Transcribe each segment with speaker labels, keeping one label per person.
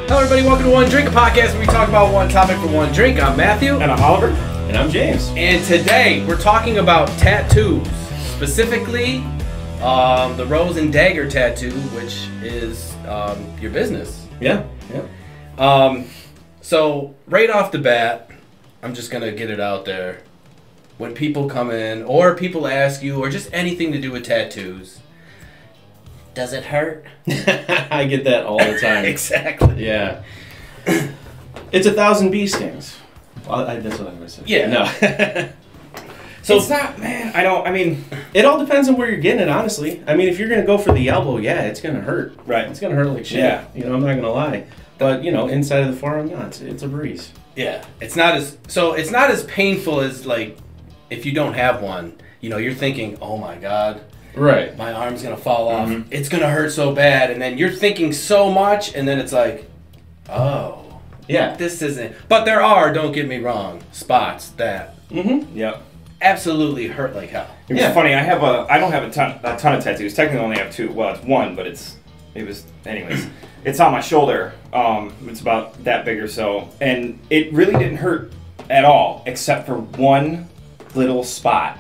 Speaker 1: Hello everybody, welcome to One Drink, a podcast where we talk about one topic for one drink. I'm Matthew.
Speaker 2: And I'm Oliver.
Speaker 3: And I'm James.
Speaker 1: And today we're talking about tattoos. Specifically, the Rose and Dagger tattoo, which is your business.
Speaker 3: Yeah.
Speaker 1: So right off the bat, I'm just going to get it out there. When people come in, or people ask you, or just anything to do with tattoos, does it hurt?
Speaker 3: I get that all the time.
Speaker 1: Exactly.
Speaker 3: Yeah. It's 1,000 bee stings. Well, that's what I'm going to say.
Speaker 1: Yeah.
Speaker 3: No.
Speaker 2: So it's not, man. I mean,
Speaker 3: it all depends on where you're getting it, honestly. I mean, if you're going to go for the elbow, yeah, it's going to hurt.
Speaker 2: Right.
Speaker 3: It's going to hurt like shit.
Speaker 2: Yeah.
Speaker 3: You know, I'm not going to lie. But, you know, inside of the forearm, no, it's a breeze.
Speaker 1: Yeah. It's not as painful as, like, if you don't have one. You know, you're thinking, oh my God.
Speaker 3: Right.
Speaker 1: My arm's going to fall off. Mm-hmm. It's going to hurt so bad. And then you're thinking so much, and then it's like, oh.
Speaker 3: Yeah.
Speaker 1: This isn't. But there are, don't get me wrong, spots that
Speaker 2: Yep.
Speaker 1: absolutely hurt like hell.
Speaker 2: It was funny. I don't have a ton of tattoos. Technically, I only have two. Well, it's one, but anyways. It's on my shoulder. It's about that big or so, and it really didn't hurt at all, except for one little spot.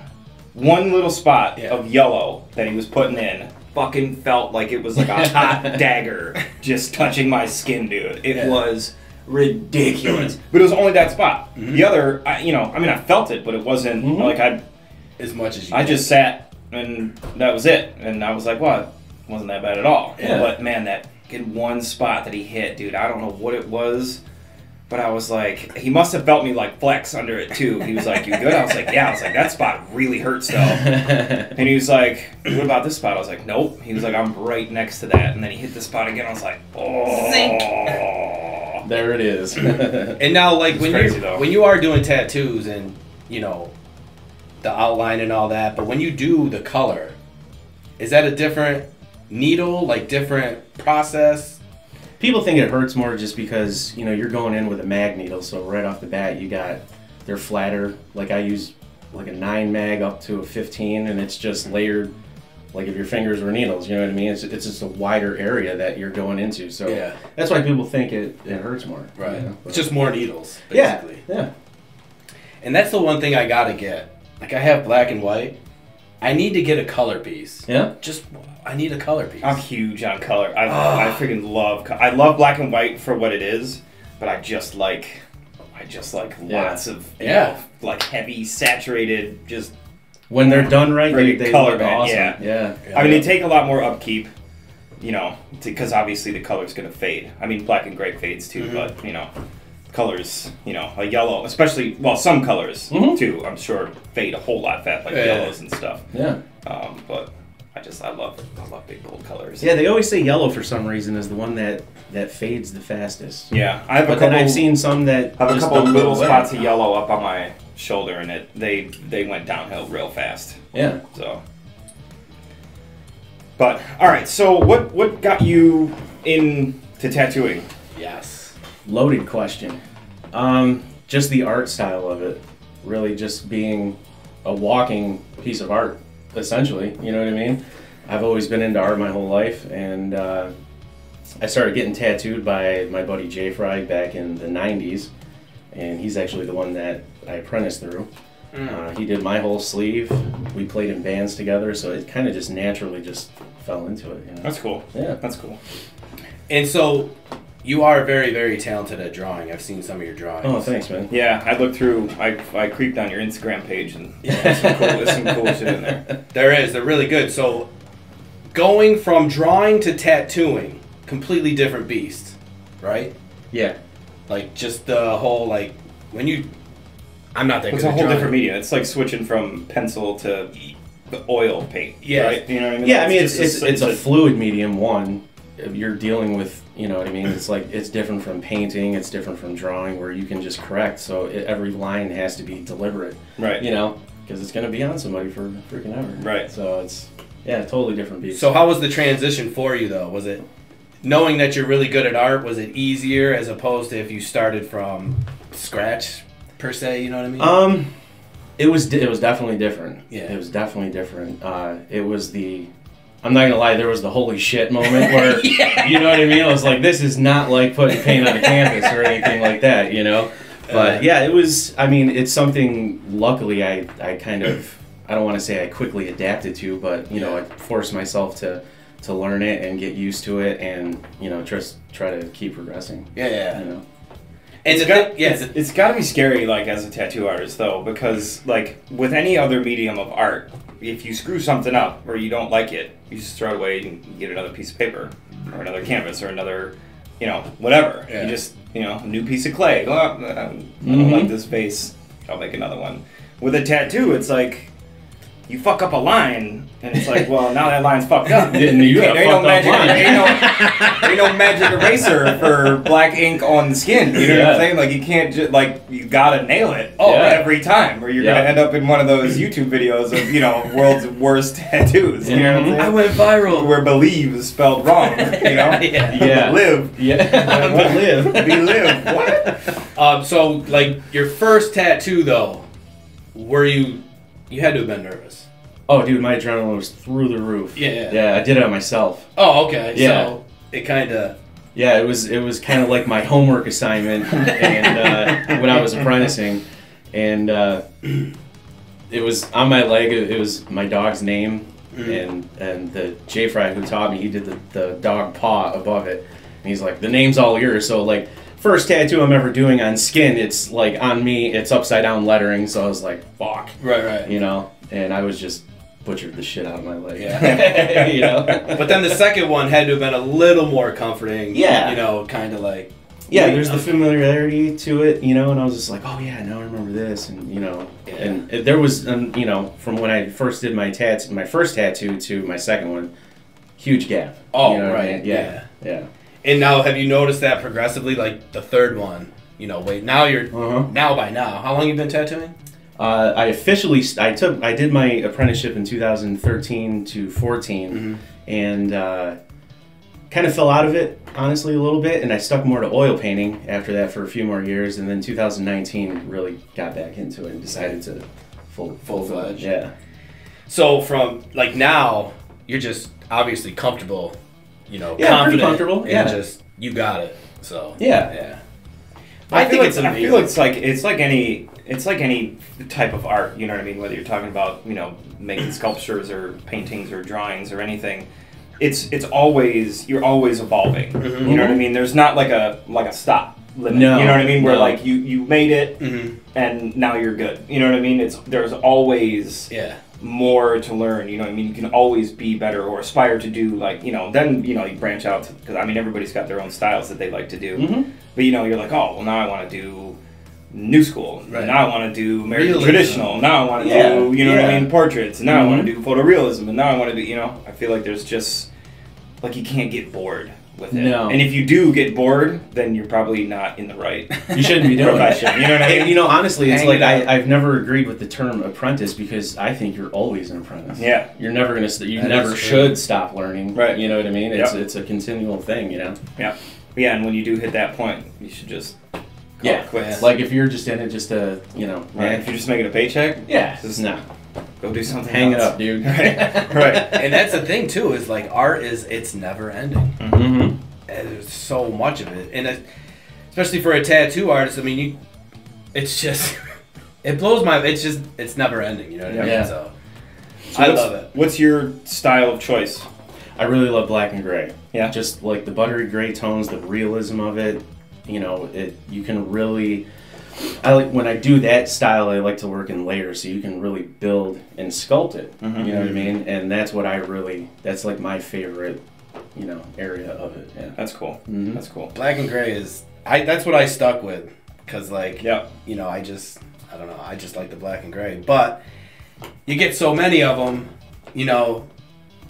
Speaker 2: One little spot of yellow that he was putting in. Fucking felt like it was like a hot dagger just touching my skin, dude. It was ridiculous. But it was only that spot. Mm-hmm. The other, I felt it, but it wasn't like
Speaker 1: as much as you
Speaker 2: I just sat and that was it. And I was like, well, it wasn't that bad at all.
Speaker 1: Yeah.
Speaker 2: But man, that one spot that he hit, dude, I don't know what it was. But I was like, he must have felt me like flex under it too. He was like, you good? I was like, yeah. I was like, that spot really hurts though. And he was like, what about this spot? I was like, nope. He was like, I'm right next to that. And then he hit the spot again. I was like, oh.
Speaker 1: Zink.
Speaker 3: There it is.
Speaker 1: And now, like, when you are doing tattoos and, you know, the outline and all that, but when you do the color, is that a different needle, like different process?
Speaker 3: People think it hurts more just because, you know, you're going in with a mag needle, so right off the bat they're flatter. Like I use like a 9 mag up to a 15, and it's just layered like if your fingers were needles, you know what I mean? It's just a wider area that you're going into, so that's why people think it hurts more.
Speaker 1: Right.
Speaker 3: You know?
Speaker 1: It's just more needles, basically.
Speaker 3: Yeah.
Speaker 1: And that's the one thing I gotta get. Like, I have black and white. I need to get a color piece.
Speaker 3: Yeah?
Speaker 1: I need a color piece.
Speaker 2: I'm huge on color. I freaking love. I love black and white for what it is, but I just like lots of you know, like heavy saturated. Just
Speaker 3: when they're done right, they
Speaker 2: color
Speaker 3: look
Speaker 2: band.
Speaker 3: awesome.
Speaker 2: Yeah. I mean, they take a lot more upkeep, you know, because obviously the color's gonna fade. I mean, black and gray fades too, but you know, colors, you know, a yellow, especially some colors too. I'm sure fade a whole lot fast, like yellows and stuff.
Speaker 3: Yeah.
Speaker 2: But I love big bold colors.
Speaker 3: Yeah, they always say yellow for some reason is the one that fades the fastest.
Speaker 2: Yeah,
Speaker 3: I've seen some that
Speaker 2: I have a couple of little spots of yellow up on my shoulder, and they went downhill real fast.
Speaker 3: Yeah.
Speaker 2: So, but all right. So what got you into tattooing?
Speaker 1: Yes.
Speaker 3: Loaded question. Just the art style of it, really, just being a walking piece of art. Essentially, you know what I mean? I've always been into art my whole life, and I started getting tattooed by my buddy Jay Fry back in the 90s, and he's actually the one that I apprenticed through. He did my whole sleeve. We played in bands together, so it kind of just naturally just fell into it. You know?
Speaker 2: That's cool.
Speaker 3: Yeah.
Speaker 2: That's cool.
Speaker 1: And so, you are very, very talented at drawing. I've seen some of your drawings.
Speaker 3: Oh, thanks, man.
Speaker 2: Yeah, I looked through. I creeped on your Instagram page, and there's some cool shit in there.
Speaker 1: There is. They're really good. So, going from drawing to tattooing, completely different beast, right?
Speaker 3: Yeah.
Speaker 1: Like, just the whole, like, when you... I'm not that good
Speaker 2: It's a
Speaker 1: at
Speaker 2: whole
Speaker 1: drawing.
Speaker 2: different medium. It's like switching from pencil to the oil paint.
Speaker 1: Yeah.
Speaker 2: Right? You know what I mean?
Speaker 3: Yeah, I mean, it's a fluid medium, one. You're dealing with, you know what I mean? It's like, it's different from painting, it's different from drawing, where you can just correct, so every line has to be deliberate.
Speaker 2: Right.
Speaker 3: You know, because it's going to be on somebody for freaking ever.
Speaker 2: Right.
Speaker 3: So it's, totally different beast.
Speaker 1: So how was the transition for you, though? Was it, knowing that you're really good at art, was it easier as opposed to if you started from scratch, per se, you know what I mean?
Speaker 3: It was definitely different.
Speaker 1: Yeah.
Speaker 3: It was definitely different. It was the I'm not gonna lie, there was the holy shit moment where, you know what I mean? I was like, this is not like putting paint on a canvas or anything like that, you know? But yeah, it was, I mean, it's something, luckily, I kind of, I don't want to say I quickly adapted to, but, you know, I forced myself to learn it and get used to it and, you know, just try to keep progressing.
Speaker 1: Yeah.
Speaker 3: You know?
Speaker 2: And it's got to be scary, like, as a tattoo artist, though, because, like, with any other medium of art, if you screw something up or you don't like it, you just throw it away and get another piece of paper or another canvas or another, you know, whatever. Yeah. You just, you know, a new piece of clay. Oh, I don't like this vase. I'll make another one. With a tattoo, it's like, you fuck up a line, and it's like, well, now that line's fucked up.
Speaker 3: There ain't no
Speaker 2: magic eraser for black ink on the skin. You know what I'm saying? Like, you can't just, like, you gotta nail it every time, or you're gonna end up in one of those YouTube videos of, you know, world's worst tattoos. You know what I'm saying?
Speaker 1: I went viral.
Speaker 2: Where believe is spelled wrong, you know? Live.
Speaker 3: Live.
Speaker 2: Be live. What?
Speaker 1: So, like, your first tattoo, though, you had to have been nervous.
Speaker 3: Oh, dude, my adrenaline was through the roof. Yeah, I did it on myself.
Speaker 1: Oh, okay. Yeah. So it kind of...
Speaker 3: Yeah, it was kind of like my homework assignment and when I was apprenticing. And it was on my leg, it was my dog's name. And the J-Fry who taught me, he did the dog paw above it. And he's like, the name's all yours. So, like, first tattoo I'm ever doing on skin, it's like on me, it's upside down lettering, so I was like, fuck.
Speaker 1: Right.
Speaker 3: You know, and I was just butchered the shit out of my leg. Yeah. You know?
Speaker 1: But then the second one had to have been a little more comforting.
Speaker 3: Yeah.
Speaker 1: You know, kind of like...
Speaker 3: Yeah, there's the familiarity to it, you know, and I was just like, oh yeah, now I remember this, and, you know, and there was, you know, from when I first did my first tattoo to my second one, huge gap.
Speaker 1: Oh,
Speaker 3: you know
Speaker 1: right.
Speaker 3: I mean? Yeah.
Speaker 1: And now, have you noticed that progressively, like the third one? You know, now you're now by now. How long you been tattooing?
Speaker 3: I did my apprenticeship in 2013 to 14, and kind of fell out of it, honestly, a little bit, and I stuck more to oil painting after that for a few more years, and then 2019 really got back into it and decided to full-fledged. Yeah.
Speaker 1: So from like now, you're just obviously comfortable. You know,
Speaker 3: confident, pretty comfortable.
Speaker 1: And just you got it. So
Speaker 3: yeah.
Speaker 1: I think it's amazing.
Speaker 2: I feel it's like any type of art. You know what I mean? Whether you're talking about, you know, making sculptures or paintings or drawings or anything, it's always, you're always evolving. You know what I mean? There's not like a stop limit.
Speaker 3: No,
Speaker 2: you know what I mean? Where like you made it and now you're good. You know what I mean? There's always more to learn, you know what I mean? You can always be better or aspire to do, like, you know, then, you know, you branch out, because, I mean, everybody's got their own styles that they like to do. But, you know, you're like, oh, well, now I want to do new school. Right. Now I want to do American traditional. Now I want to do, you know what I mean, portraits. And now I want to do photorealism. And now I want to do, you know, I feel like there's just, like, you can't get bored with it.
Speaker 3: No.
Speaker 2: And if you do get bored, then you're probably not in the right
Speaker 3: you shouldn't be doing
Speaker 2: profession. You know what I mean?
Speaker 3: You know, honestly, it's like I've never agreed with the term apprentice, because I think you're always an apprentice.
Speaker 2: Yeah.
Speaker 3: You're never going to, you never should stop learning. Right. You know what I mean? It's a continual thing, you know?
Speaker 2: Yeah. Yeah, and when you do hit that point, you should just call it quits.
Speaker 3: Like if you're just in it just to, you know.
Speaker 2: If you're just making a paycheck,
Speaker 3: just no.
Speaker 2: Go do something
Speaker 3: Hang
Speaker 2: else.
Speaker 3: it up, dude.
Speaker 2: Right.
Speaker 1: And that's the thing, too, is like art it's never ending. There's so much of it. And especially for a tattoo artist, I mean, it's just, it blows my, it's never ending, you know what I mean?
Speaker 3: Yeah.
Speaker 1: So I love it.
Speaker 2: What's your style of choice?
Speaker 3: I really love black and gray.
Speaker 2: Yeah.
Speaker 3: Just like the buttery gray tones, the realism of it. You know, you can really, when I do that style, I like to work in layers, so you can really build and sculpt it. You know what I mean? And that's what that's like my favorite, you know, area of it. Yeah.
Speaker 2: That's cool. That's cool.
Speaker 1: Black and gray that's what I stuck with, because like, you know, I don't know, I just like the black and gray. But you get so many of them, you know,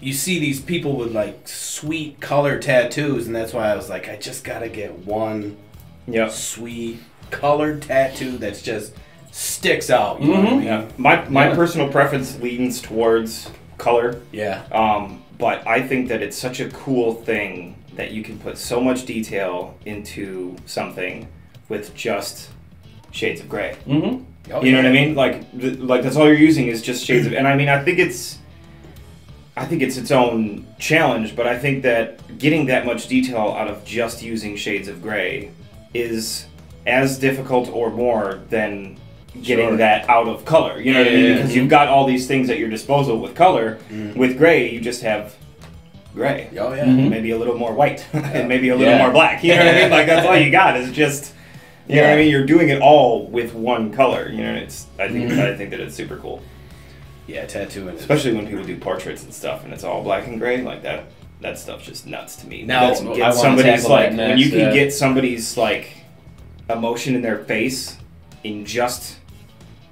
Speaker 1: you see these people with like sweet color tattoos, and that's why I was like, I just gotta get one sweet colored tattoo that's just sticks out. You know what I mean?
Speaker 2: Yeah. My personal preference leans towards color.
Speaker 1: Yeah.
Speaker 2: But I think that it's such a cool thing that you can put so much detail into something with just shades of gray.
Speaker 1: Oh,
Speaker 2: you know what I mean? Like that's all you're using is just shades of. And I mean, I think I think it's its own challenge, but I think that getting that much detail out of just using shades of gray is as difficult or more than getting that out of color. You know what I mean? Because you've got all these things at your disposal with color. With gray, you just have gray.
Speaker 1: Oh yeah.
Speaker 2: Maybe a little more white, and maybe a little more black. You know what I mean? Like that's all you got is just. You know what I mean? You're doing it all with one color. You know, I think that it's super cool.
Speaker 1: Yeah, tattooing.
Speaker 2: Especially when people do portraits and stuff, and it's all black and gray like that. That stuff's just nuts to me.
Speaker 1: Now,
Speaker 2: get somebody's like next, when you can get somebody's like emotion in their face in just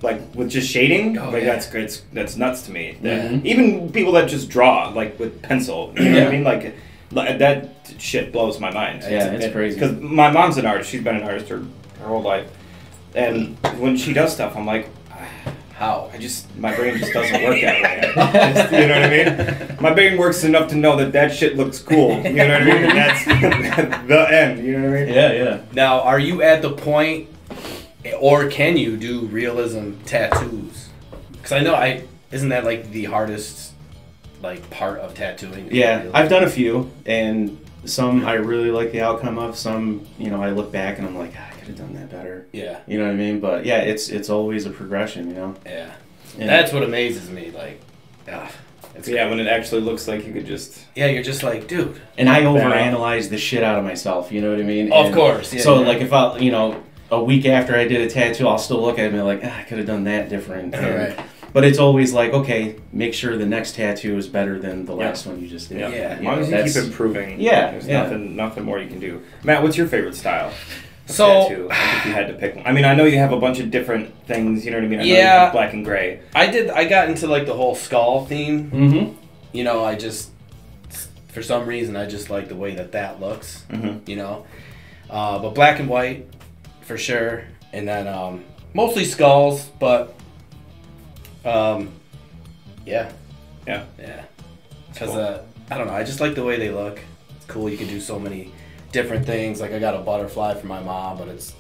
Speaker 2: like with just shading. That's great. That's nuts to me. Even people that just draw like with pencil. You know what I mean? Like that shit blows my mind.
Speaker 3: It's crazy.
Speaker 2: Because my mom's an artist. She's been an artist her whole life, and when she does stuff, I'm like, how? My brain just doesn't work that way. You know what I mean? My brain works enough to know that shit looks cool. You know what I mean? And that's the end. You know what I mean?
Speaker 3: Yeah.
Speaker 1: Now, are you at the point, or can you do realism tattoos? Because I know isn't that like the hardest like part of tattooing?
Speaker 3: Yeah, I've done a few, and some I really like the outcome of. Some, I look back and I'm like, I could have done that better.
Speaker 1: Yeah.
Speaker 3: You know what I mean? But yeah, it's always a progression,
Speaker 1: Yeah. That's what amazes me. Like,
Speaker 2: when it actually looks like you could just.
Speaker 1: Yeah, you're just like, dude.
Speaker 3: And I overanalyze the shit out of myself. You know what I mean?
Speaker 1: Of course. Yeah,
Speaker 3: so like if a week after I did a tattoo, I'll still look at it and be like, I could have done that different.
Speaker 1: Right.
Speaker 3: But it's always like, okay, make sure the next tattoo is better than the last one you just did.
Speaker 2: Yeah. As long as you keep improving.
Speaker 3: There's
Speaker 2: nothing more you can do. Matt, what's your favorite style?
Speaker 1: Tattoo?
Speaker 2: Like if you had to pick one. I mean, I know you have a bunch of different things. You know what I mean? I know you have black and gray.
Speaker 1: I got into like the whole skull theme.
Speaker 3: Mm-hmm.
Speaker 1: I just, for some reason, I just like the way that looks. But black and white, for sure, and then mostly skulls, but. Yeah. Because cool. I don't know. I just like the way they look. It's cool. You can do so many different things. Like I got a butterfly for my mom, but it's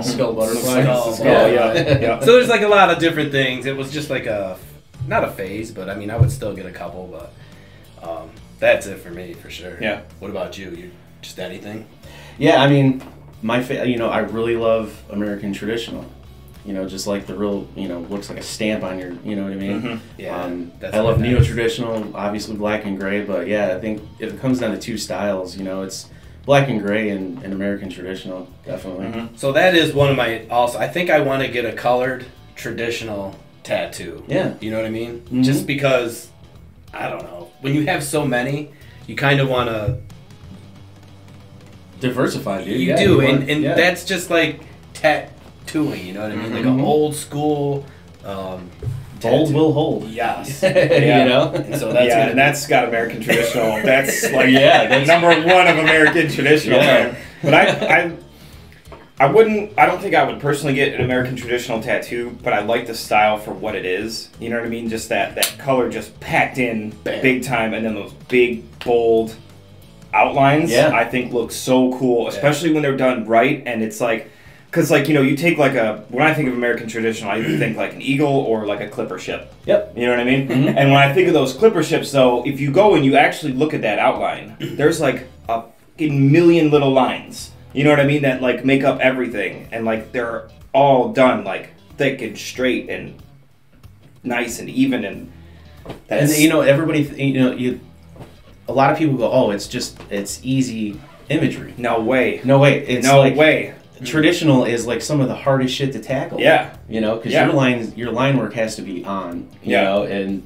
Speaker 3: skull butterfly.
Speaker 1: Skull, yeah. So there's like a lot of different things. It was just like not a phase, but I mean I would still get a couple, but that's it for me for sure.
Speaker 2: Yeah.
Speaker 1: What about you? You just anything?
Speaker 3: Yeah, I mean I really love American traditional. Just like the real, looks like a stamp on your, you know what I mean?
Speaker 1: Mm-hmm. Yeah.
Speaker 3: I love neo-traditional, obviously black and gray, but yeah, I think if it comes down to two styles, it's black and gray and American traditional, definitely.
Speaker 1: Mm-hmm. So that is one of my, also, I think I want to get a colored traditional tattoo.
Speaker 3: Yeah.
Speaker 1: You know what I mean?
Speaker 3: Mm-hmm.
Speaker 1: Just because, I don't know, when you have so many, you kind of want to...
Speaker 3: diversify, dude.
Speaker 1: You do, and that's just like tattooing, you know what I mean? Like an old school
Speaker 3: Bold will hold.
Speaker 1: Yes.
Speaker 2: And so that's got American traditional. That's like that's number one of American traditional. Yeah. But I don't think I would personally get an American traditional tattoo, but I like the style for what it is. You know what I mean? Just that color just packed in big time, and then those big, bold outlines, I think look so cool, especially when they're done right, and it's like, because you take when I think of American traditional, I either think like an eagle or like a clipper ship.
Speaker 3: Yep.
Speaker 2: You know what I mean? Mm-hmm. And when I think of those clipper ships, though, if you go and you actually look at that outline, there's like a fucking million little lines. You know what I mean? That like make up everything, and like they're all done like thick and straight and nice and even, and
Speaker 3: everybody, a lot of people go, oh, it's easy imagery.
Speaker 2: No way.
Speaker 3: It's
Speaker 2: no way.
Speaker 3: Traditional is like some of the hardest shit to tackle.
Speaker 2: Yeah.
Speaker 3: Because your line work has to be on. You know, and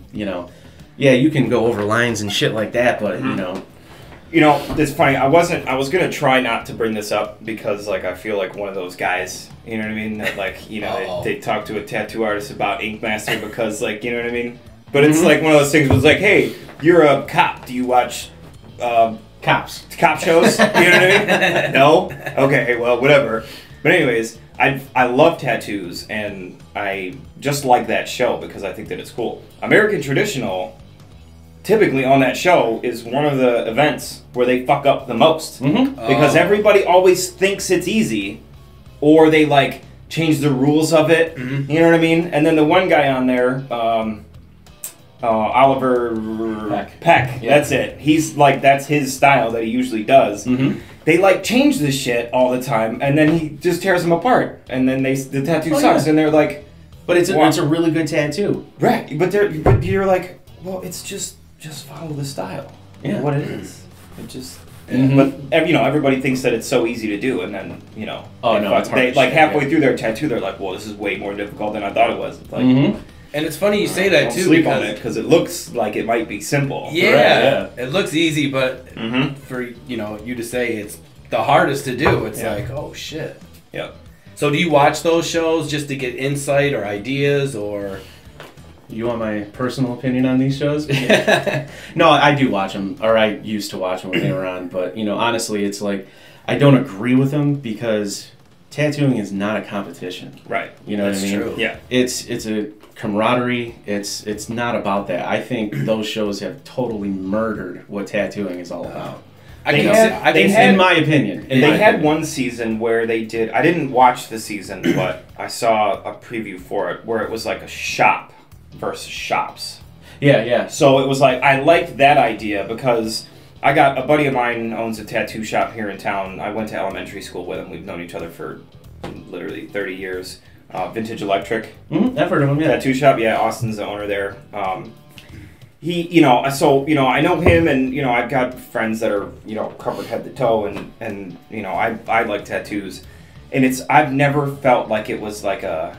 Speaker 3: you can go over lines and shit like that, but
Speaker 2: it's funny. I was gonna try not to bring this up because I feel like one of those guys. You know what I mean? That they talk to a tattoo artist about Ink Master because you know what I mean. But it's like one of those things. Was like, hey, you're a cop. Do you watch? Cop shows? You know what I mean? No? Okay, well, whatever. But anyways, I love tattoos, and I just like that show because I think that it's cool. American Traditional, typically on that show, is one of the events where they fuck up the most. Mm-hmm. Because everybody always thinks it's easy, or they, change the rules of it. Mm-hmm. You know what I mean? And then the one guy on there, Oliver Peck.
Speaker 3: Yeah.
Speaker 2: That's it. He's like, that's his style that he usually does.
Speaker 3: Mm-hmm.
Speaker 2: They like change this shit all the time, and then he just tears them apart, and then the tattoo sucks, and they're like,
Speaker 3: but it's a really good tattoo,
Speaker 2: right? But you're like, well, it's just follow the style, what it is. It just. But everybody thinks that it's so easy to do, and then
Speaker 3: it's hard.
Speaker 2: They like halfway through their tattoo, they're like, well, this is way more difficult than I thought it was. It's like.
Speaker 1: And it's funny you say that too,
Speaker 2: because it looks like it might be simple.
Speaker 1: Yeah, it looks easy, but for you to say it's the hardest to do, it's like, oh shit.
Speaker 2: Yeah.
Speaker 1: So do you watch those shows just to get insight or ideas, or?
Speaker 3: You want my personal opinion on these shows? No, I do watch them, or I used to watch them when they were on. But honestly, it's like I don't agree with them because tattooing is not a competition.
Speaker 2: Right.
Speaker 3: You know what I mean?
Speaker 1: True.
Speaker 3: Yeah. It's a camaraderie. It's not about that. I think those shows have totally murdered what tattooing is all about. In my opinion.
Speaker 2: They had one season where they did. I didn't watch the season, but I saw a preview for it where it was like a shop versus shops.
Speaker 3: Yeah.
Speaker 2: So it was like, I liked that idea because I got a buddy of mine owns a tattoo shop here in town. I went to elementary school with him. We've known each other for literally 30 years. Vintage Electric.
Speaker 3: I've heard of him, yeah.
Speaker 2: Tattoo shop, yeah. Austin's the owner there. I know him, and I've got friends that are covered head to toe, and I like tattoos, and I've never felt like it was like a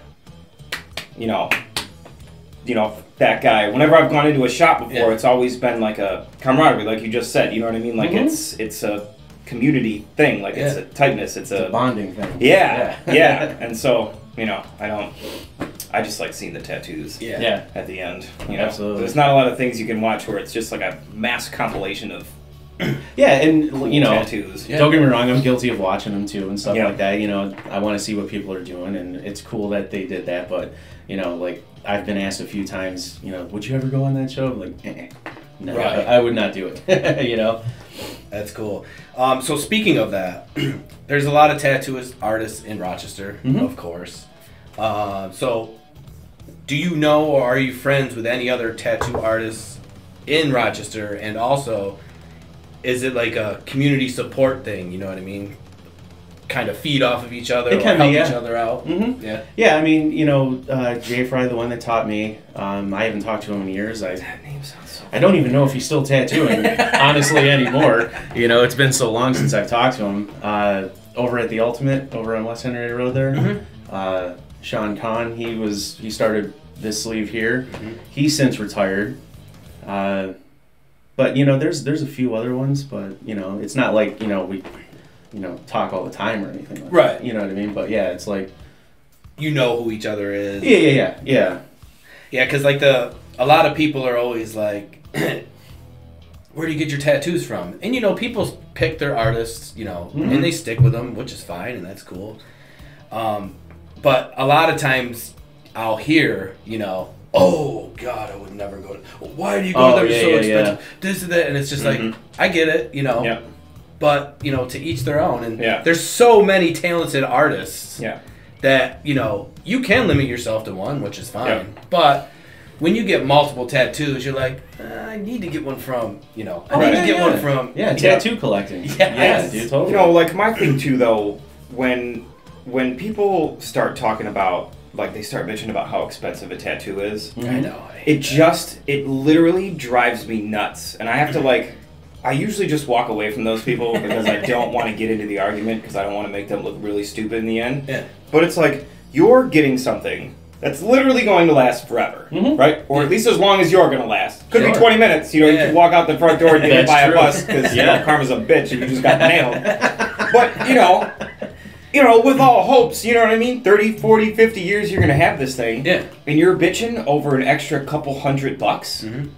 Speaker 2: that guy. Whenever I've gone into a shop before, it's always been like a camaraderie, like you just said. You know what I mean? Like it's a community thing. Like it's a tightness. It's a
Speaker 3: bonding thing.
Speaker 2: Yeah. And so I just like seeing the tattoos.
Speaker 3: Yeah.
Speaker 2: At the end,
Speaker 3: Absolutely.
Speaker 2: There's not a lot of things you can watch where it's just like a mass compilation of.
Speaker 3: Yeah, and
Speaker 2: tattoos.
Speaker 3: Don't get me wrong, I'm guilty of watching them too and stuff like that. I want to see what people are doing, and it's cool that they did that. But like I've been asked a few times, would you ever go on that show? I'm like, no, right. I would not do it.
Speaker 1: That's cool. So speaking of that, there's a lot of tattoo artists in Rochester, of course. So do you know, or are you friends with any other tattoo artists in Rochester? And also, is it like a community support thing? You know what I mean? Kind of feed off of each other,
Speaker 3: it can
Speaker 1: help
Speaker 3: be,
Speaker 1: each other out.
Speaker 3: Yeah. I mean, Jay Fry, the one that taught me. I haven't talked to him in years.
Speaker 2: That name sounds so.
Speaker 3: I don't even know if he's still tattooing, honestly, anymore. It's been so long since I've talked to him. Over at the Ultimate, over on West Henry Road there. Sean Kahn, he started this sleeve here. He's since retired. But there's a few other ones, but it's not like we talk all the time or anything like
Speaker 1: that.
Speaker 3: You know what I mean? But yeah, it's like
Speaker 1: who each other is.
Speaker 3: Yeah.
Speaker 1: Yeah, because like a lot of people are always like, where do you get your tattoos from? And people pick their artists, and they stick with them, which is fine, and that's cool. But a lot of times I'll hear, oh God, I would never go to. Why do you go there? It's so expensive. This and that, and it's just like, I get it,
Speaker 2: Yeah.
Speaker 1: But to each their own, and there's so many talented artists. That you can limit yourself to one, which is fine. But when you get multiple tattoos, you're like, I need to get one from I need to get one from
Speaker 3: tattoo collecting.
Speaker 1: Yes.
Speaker 3: Yeah, dude, totally.
Speaker 2: Like my thing too, though, when people start talking about, like, they start bitching about how expensive a tattoo is.
Speaker 1: I know.
Speaker 2: It literally drives me nuts, and I have to I usually just walk away from those people because I don't want to get into the argument because I don't want to make them look really stupid in the end.
Speaker 1: Yeah.
Speaker 2: But it's like, you're getting something that's literally going to last forever, right? Or at least as long as you're going to last. Could be 20 minutes. You can walk out the front door and get hit by a bus because karma's a bitch and you just got nailed. But, with all hopes, you know what I mean? 30, 40, 50 years you're going to have this thing.
Speaker 1: Yeah.
Speaker 2: And you're bitching over an extra couple $100.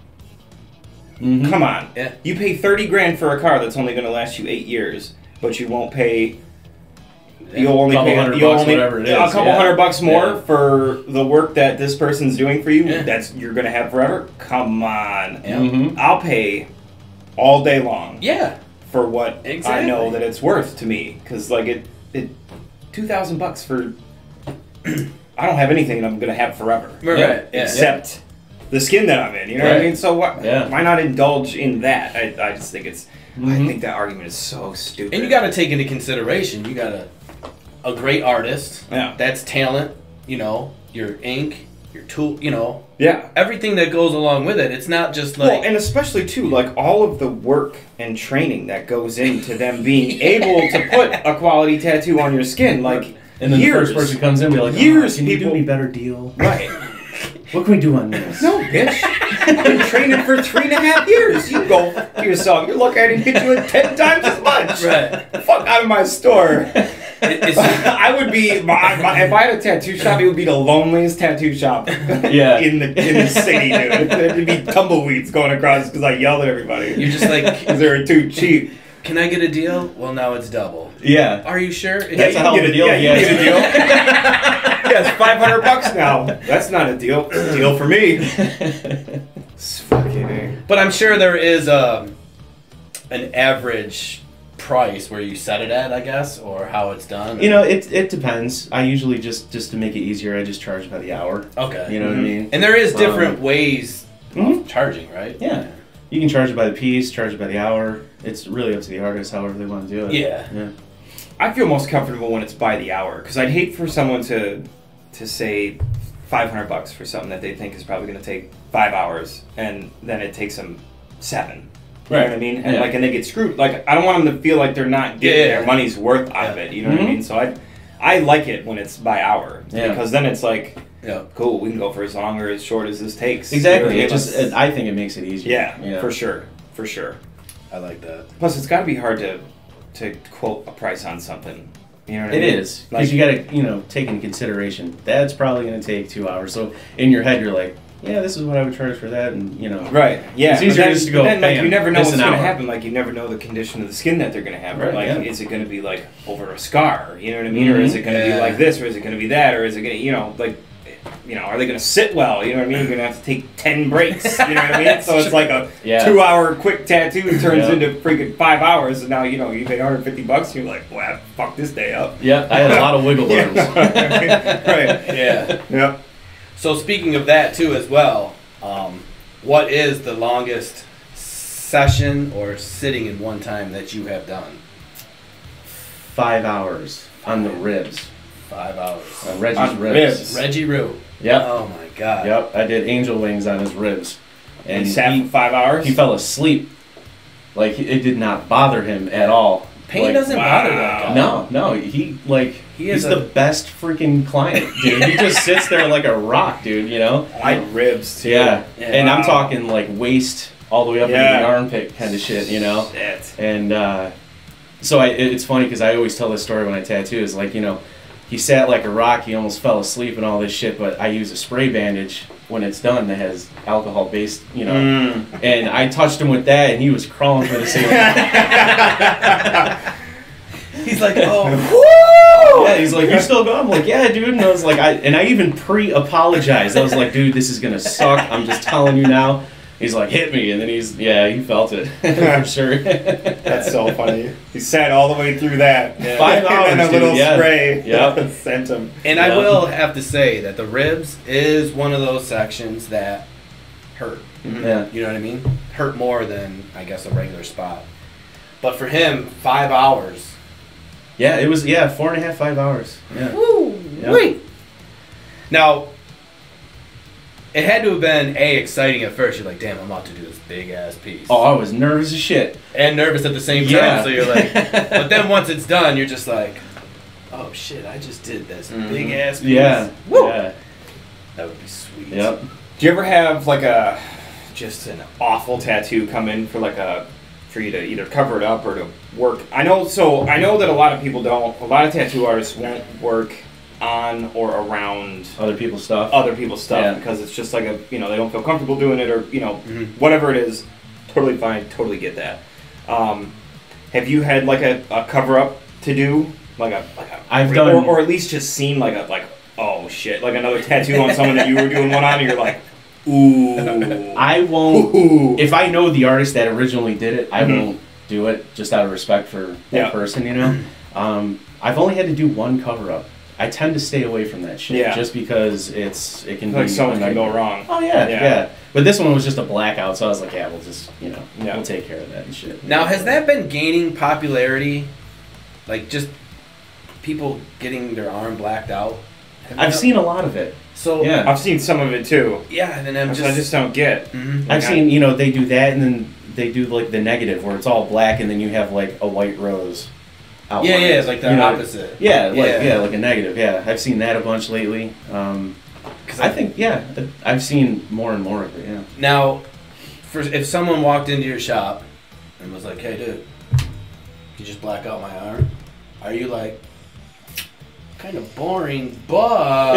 Speaker 2: Come on.
Speaker 1: Yeah.
Speaker 2: You pay $30,000 for a car that's only going to last you 8 years, but you won't pay. You'll only pay a couple $100 more for the work that this person's doing for you. That's you're going to have forever. Come on.
Speaker 1: Yeah.
Speaker 2: I'll pay all day long.
Speaker 1: Yeah.
Speaker 2: For what I know that it's worth to me, because it $2,000 for. I don't have anything that I'm going to have forever.
Speaker 1: Right.
Speaker 2: Except the skin that I'm in. You know what I mean? So why not indulge in that? I just think it's. I think that argument is so stupid.
Speaker 1: And you got to take into consideration, you got a great artist.
Speaker 2: Yeah.
Speaker 1: That's talent. You know, your ink, your tool. You know.
Speaker 2: Yeah.
Speaker 1: Everything that goes along with it. It's not just like.
Speaker 2: Well, and especially too, like all of the work and training that goes into them being able to put a quality tattoo on your skin, like.
Speaker 3: And then the first person comes in and be like, can you do me a better deal?
Speaker 2: Right.
Speaker 3: What can we do on this?
Speaker 2: No, bitch. I've been training for 3.5 years. You go f yourself. You're lucky I didn't hit you at 10 times as much.
Speaker 1: Right.
Speaker 2: Fuck out of my store. I would be, if I had a tattoo shop, it would be the loneliest tattoo shop in the city, dude. There'd be tumbleweeds going across because I yelled at everybody.
Speaker 1: You're just like,
Speaker 2: because they were too cheap.
Speaker 1: Can I get a deal? Well, now it's double.
Speaker 3: Yeah.
Speaker 1: Are you sure?
Speaker 3: That's a hell of a deal.
Speaker 2: Yeah, you get a deal. Yeah, it's $500 now. That's not a deal. It's a deal for me. It's fucking.
Speaker 1: But I'm sure there is an average price where you set it at, I guess, or how it's done.
Speaker 3: You know, it depends. I usually just to make it easier, I just charge by the hour.
Speaker 1: Okay.
Speaker 3: You know what I mean?
Speaker 1: And there is different ways of charging, right?
Speaker 3: Yeah. You can charge it by the piece, charge it by the hour. It's really up to the artist, however they want to do it.
Speaker 1: Yeah.
Speaker 2: I feel most comfortable when it's by the hour, because I'd hate for someone to say $500 for something that they think is probably going to take 5 hours, and then it takes them 7. You know what I mean? And and they get screwed. Like, I don't want them to feel like they're not getting their money's worth out of it. You know what I mean? So I like it when it's by hour, because then it's like, cool, we can go for as long or as short as this takes.
Speaker 3: Exactly. You know what I mean? I think it makes it easier.
Speaker 2: Yeah, for sure.
Speaker 1: I like that.
Speaker 2: Plus, it's got to be hard to quote a price on something. You know what I mean?
Speaker 3: It is, because you got to take into consideration that's probably going to take 2 hours. So in your head, you're like, yeah, this is what I would charge for that, and
Speaker 2: right, yeah.
Speaker 3: It's easier just to go.
Speaker 2: Then, like, you never know what's going to happen. Like, you never know the condition of the skin that they're going to have. Right? Like, is it going to be like over a scar? You know what I mean? Or is it going to be like this? Or is it going to be that? Or is it going to, are they going to sit well? You know what I mean? You're going to have to take 10 breaks. You know what I mean? So it's like a 2-hour quick tattoo turns into freaking 5 hours, and now you pay $150, and you're like, well, fuck this day up.
Speaker 3: Yeah, I had a lot of wiggle arms.
Speaker 2: Right.
Speaker 1: Yeah.
Speaker 2: Yep.
Speaker 1: So speaking of that too, as well, what is the longest session or sitting in one time that you have done?
Speaker 3: 5 hours on the ribs.
Speaker 1: 5 hours.
Speaker 3: On Reggie's ribs.
Speaker 1: Reggie Roo.
Speaker 3: Yep.
Speaker 1: Oh my God.
Speaker 3: Yep. I did angel wings on his ribs.
Speaker 2: And he sat for 5 hours?
Speaker 3: He fell asleep. Like, it did not bother him at all.
Speaker 1: Pain doesn't bother that guy.
Speaker 3: No. He's the best freaking client, dude. He just sits there like a rock, dude, you know?
Speaker 2: I like ribs, too.
Speaker 3: Yeah. And I'm talking, like, waist all the way up into the armpit kind of shit, you know?
Speaker 2: Shit.
Speaker 3: And, so it's funny because I always tell this story when I tattoo, is like, he sat like a rock, he almost fell asleep and all this shit, but I use a spray bandage when it's done that has alcohol-based, and I touched him with that, and he was crawling for the ceiling.
Speaker 1: He's like, oh,
Speaker 3: woo! Yeah, he's like, you still going? I'm like, yeah, dude. And I was like, I even pre-apologized. I was like, dude, this is gonna suck. I'm just telling you now. He's like, hit me, and then he felt it for sure.
Speaker 2: That's so funny. He sat all the way through that.
Speaker 3: 5 hours,
Speaker 2: and a little spray.
Speaker 3: Yep.
Speaker 2: Sent him.
Speaker 1: And I will have to say that the ribs is one of those sections that hurt.
Speaker 3: Yeah.
Speaker 1: You know what I mean? Hurt more than, I guess, a regular spot. But for him, 5 hours.
Speaker 3: Yeah, it was 4.5, 5 hours. Yeah.
Speaker 1: Woo!
Speaker 3: Yep.
Speaker 1: Wait. Now, it had to have been exciting at first. You're like, damn, I'm about to do this big ass piece.
Speaker 3: Oh, I was nervous as shit.
Speaker 1: And nervous at the same time.
Speaker 3: Yeah.
Speaker 1: So you're like, but then once it's done, you're just like, oh shit, I just did this big ass piece.
Speaker 3: Yeah.
Speaker 1: Woo!
Speaker 3: Yeah.
Speaker 1: That would be sweet.
Speaker 3: Yep.
Speaker 2: Do you ever have like just an awful tattoo come in for for you to either cover it up or to work? I know that a lot of people don't. A lot of tattoo artists won't work on or around
Speaker 3: other people's stuff
Speaker 2: because it's just like they don't feel comfortable doing it, or whatever it is. Totally fine, totally get that. Have you had like a cover up to do,
Speaker 3: I've done,
Speaker 2: or at least just seen oh shit, like another tattoo on someone that you were doing one on, and you're like, ooh.
Speaker 3: I won't. If I know the artist that originally did it, I won't do it, just out of respect for that person, I've only had to do one cover up. I tend to stay away from that shit just because it can be
Speaker 2: like so much can go wrong.
Speaker 3: Oh yeah. But this one was just a blackout, so I was like, yeah, we'll just we'll take care of that and shit.
Speaker 1: Now, has that been gaining popularity? Like just people getting their arm blacked out?
Speaker 3: I've seen a lot of it.
Speaker 1: So
Speaker 2: I've seen some of it too.
Speaker 1: Yeah, and then
Speaker 2: I just don't get.
Speaker 1: Mm-hmm.
Speaker 3: Like I've seen they do that, and then they do like the negative where it's all black, and then you have like a white rose. Outline.
Speaker 1: Yeah, it's like the opposite.
Speaker 3: Yeah, like a negative. Yeah, I've seen that a bunch lately. I think I've seen more and more of it. Yeah.
Speaker 1: Now, if someone walked into your shop and was like, "Hey, dude, you just black out my arm," are you like, kind of boring, but